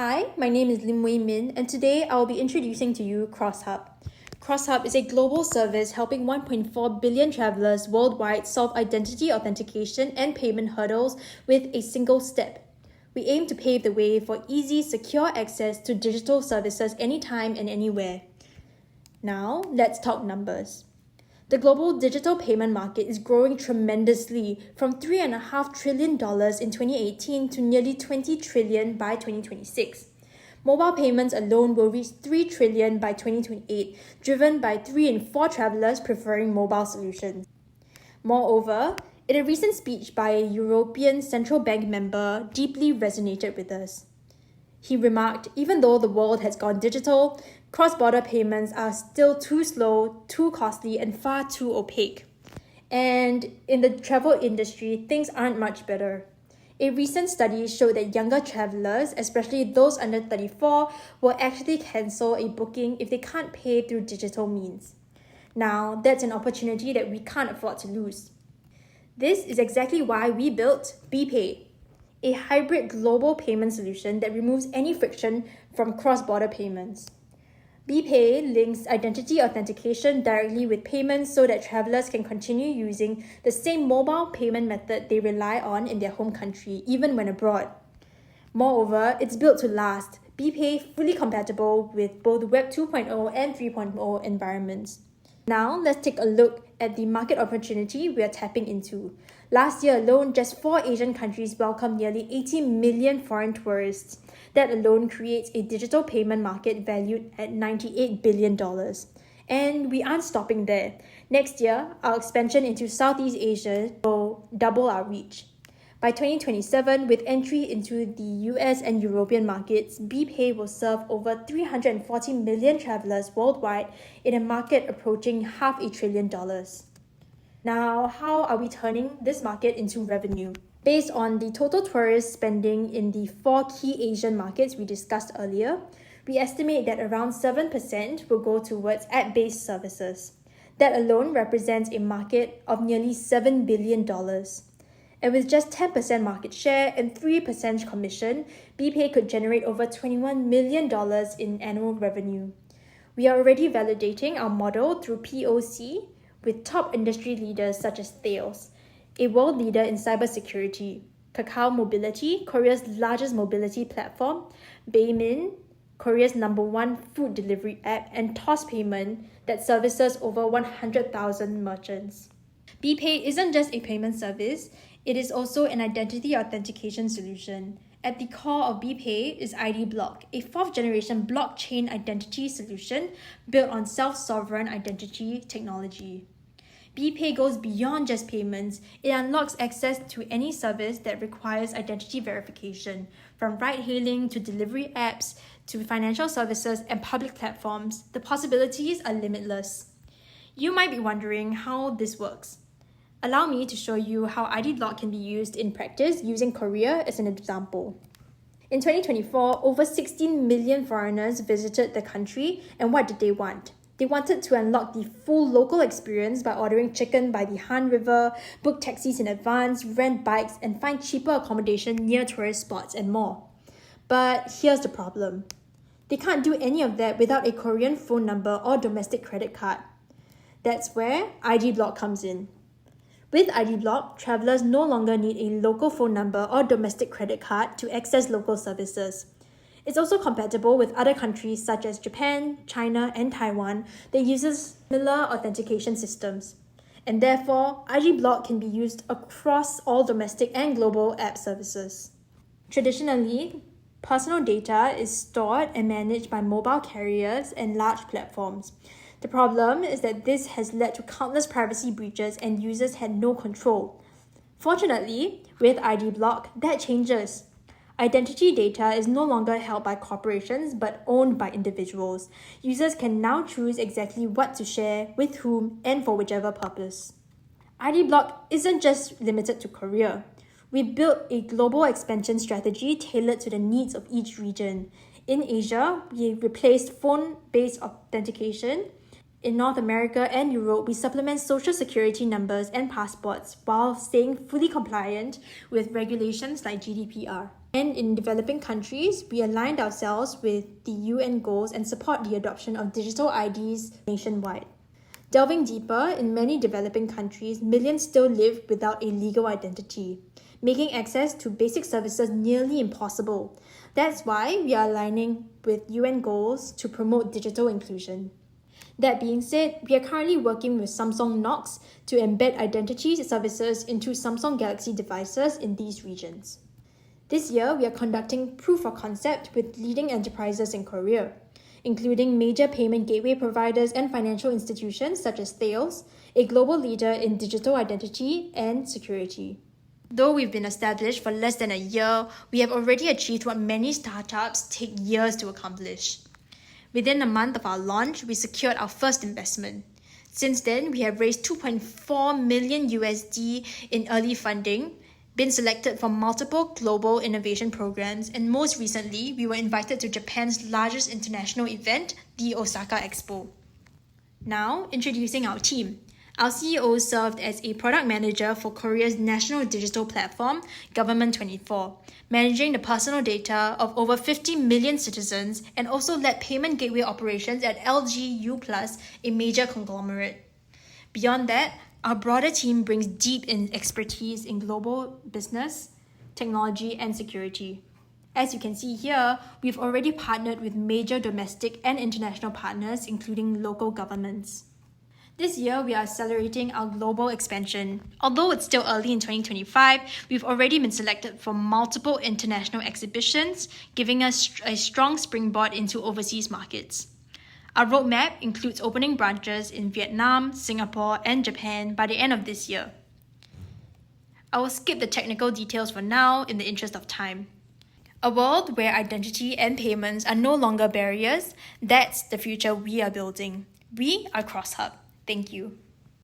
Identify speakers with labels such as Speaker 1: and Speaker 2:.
Speaker 1: Hi, my name is Lim Wei Min, and today I will be introducing to you CrossHub. CrossHub is a global service helping 1.4 billion travelers worldwide solve identity authentication and payment hurdles with a single step. We aim to pave the way for easy, secure access to digital services anytime and anywhere. Now, let's talk numbers. The global digital payment market is growing tremendously from $3.5 trillion in 2018 to nearly $20 trillion by 2026. Mobile payments alone will reach $3 trillion by 2028, driven by 3 in 4 travelers preferring mobile solutions. Moreover, in a recent speech by a European Central Bank member deeply resonated with us. He remarked, even though the world has gone digital, cross-border payments are still too slow, too costly, and far too opaque. And in the travel industry, things aren't much better. A recent study showed that younger travelers, especially those under 34, will actually cancel a booking if they can't pay through digital means. Now, that's an opportunity that we can't afford to lose. This is exactly why we built BPay, a hybrid global payment solution that removes any friction from cross-border payments. BPay links identity authentication directly with payments so that travelers can continue using the same mobile payment method they rely on in their home country, even when abroad. Moreover, it's built to last. BPay fully compatible with both Web 2.0 and 3.0 environments. Now, let's take a look at the market opportunity we are tapping into. Last year alone, just 4 Asian countries welcomed nearly 80 million foreign tourists. That alone creates a digital payment market valued at $98 billion. And we aren't stopping there. Next year, our expansion into Southeast Asia will double our reach. By 2027, with entry into the US and European markets, BPay will serve over 340 million travelers worldwide in a market approaching $500 billion. Now, how are we turning this market into revenue? Based on the total tourist spending in the 4 key Asian markets we discussed earlier, we estimate that around 7% will go towards app-based services. That alone represents a market of nearly $7 billion. And with just 10% market share and 3% commission, BPay could generate over $21 million in annual revenue. We are already validating our model through POC with top industry leaders such as Thales, a world leader in cybersecurity, Kakao Mobility, Korea's largest mobility platform, Baemin, Korea's #1 food delivery app, and Toss Payment that services over 100,000 merchants. BPay isn't just a payment service, it is also an identity authentication solution. At the core of BPay is IDBlock, a 4th-generation blockchain identity solution built on self-sovereign identity technology. BPay goes beyond just payments. It unlocks access to any service that requires identity verification, from ride-hailing to delivery apps to financial services and public platforms. The possibilities are limitless. You might be wondering how this works. Allow me to show you how IDBlock can be used in practice using Korea as an example. In 2024, over 16 million foreigners visited the country, and what did they want? They wanted to unlock the full local experience by ordering chicken by the Han River, book taxis in advance, rent bikes, and find cheaper accommodation near tourist spots and more. But here's the problem. They can't do any of that without a Korean phone number or domestic credit card. That's where IDBlock comes in. With IDBlock, travelers no longer need a local phone number or domestic credit card to access local services. It's also compatible with other countries such as Japan, China, and Taiwan that uses similar authentication systems. And therefore, IDBlock can be used across all domestic and global app services. Traditionally, personal data is stored and managed by mobile carriers and large platforms. The problem is that this has led to countless privacy breaches and users had no control. Fortunately, with IDBlock, that changes. Identity data is no longer held by corporations but owned by individuals. Users can now choose exactly what to share, with whom, and for whichever purpose. IDBlock isn't just limited to Korea. We built a global expansion strategy tailored to the needs of each region. In Asia, we replaced phone-based authentication. In North America and Europe, we supplement social security numbers and passports while staying fully compliant with regulations like GDPR. And in developing countries, we aligned ourselves with the UN goals and support the adoption of digital IDs nationwide. Delving deeper, in many developing countries, millions still live without a legal identity, making access to basic services nearly impossible. That's why we are aligning with UN goals to promote digital inclusion. That being said, we are currently working with Samsung Knox to embed identity services into Samsung Galaxy devices in these regions. This year, we are conducting proof of concept with leading enterprises in Korea, including major payment gateway providers and financial institutions such as Thales, a global leader in digital identity and security. Though we've been established for less than a year, we have already achieved what many startups take years to accomplish. Within a month of our launch, we secured our first investment. Since then, we have raised 2.4 million USD in early funding, been selected for multiple global innovation programs, and most recently, we were invited to Japan's largest international event, the Osaka Expo. Now, introducing our team. Our CEO served as a product manager for Korea's national digital platform, Government24, managing the personal data of over 50 million citizens, and also led payment gateway operations at LG U+, a major conglomerate. Beyond that, our broader team brings deep expertise in global business, technology, and security. As you can see here, we've already partnered with major domestic and international partners, including local governments. This year, we are accelerating our global expansion. Although it's still early in 2025, we've already been selected for multiple international exhibitions, giving us a strong springboard into overseas markets. Our roadmap includes opening branches in Vietnam, Singapore, and Japan by the end of this year. I will skip the technical details for now in the interest of time. A world where identity and payments are no longer barriers, that's the future we are building. We are CrossHub. Thank you.